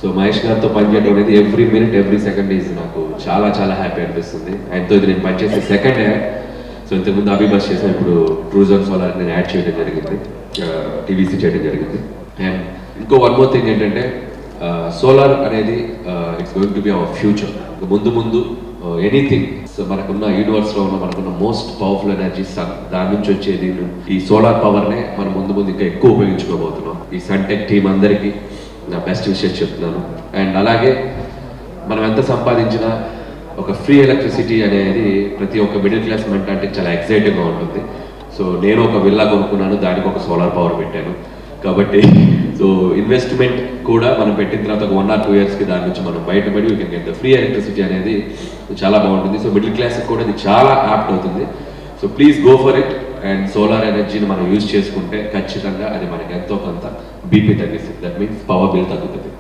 So Mahesh గారితో పనిచేయడం అనేది every minute every second is నాకు చాలా చాలా హ్యాపీ అనిపిస్తుంది. ఆయనతో ఇది నేను పనిచేసే సెకండ్ యాడ్. సో ఇంతకుముందు అభిబాష్ చేసిన ఇప్పుడు ట్రూజన్ సోలార్ నేను యాడ్ చేయడం జరిగింది, టీవీసీ చేయడం జరిగింది. అండ్ ఇంకో వన్ మోర్ థింగ్ ఏంటంటే సోలార్ అనేది it's going to be our future. ముందు ముందు ఎనీథింగ్, సో మనకున్న యూనివర్స్లో ఉన్న మనకున్న మోస్ట్ పవర్ఫుల్ ఎనర్జీ సన్, దాని నుంచి వచ్చేది ఈ సోలార్ పవర్నే మనం ముందు ముందు ఇంకా ఎక్కువ ఉపయోగించుకోబోతున్నాం. ఈ సన్టెక్ టీం అందరికీ నా బెస్ట్ విషయం చెప్తున్నాను. అండ్ అలాగే మనం ఎంత సంపాదించినా ఒక ఫ్రీ ఎలక్ట్రిసిటీ అనేది ప్రతి ఒక్క మిడిల్ క్లాస్ మెంటాలిటీ చాలా ఎక్సైటింగ్గా ఉంటుంది. సో నేను ఒక విల్లా కొనుక్కున్నాను, దానికి ఒక సోలార్ పవర్ పెట్టాను. కాబట్టి సో ఇన్వెస్ట్మెంట్ కూడా మనం పెట్టిన తర్వాత ఒక 1 or 2 yearsకి దాని నుంచి మనం బయటపడి we can get the free electricity అనేది చాలా బాగుంటుంది. సో మిడిల్ క్లాస్కి కూడా ఇది చాలా యాప్ట్ అవుతుంది. So please go for it. And solar ఎనర్జీని మనం యూజ్ చేసుకుంటే ఖచ్చితంగా అది మనకి ఎంతో కొంత బీపీ తగ్గిస్తుంది. దట్ మీన్స్ పవర్ బిల్ తగ్గుతుంది.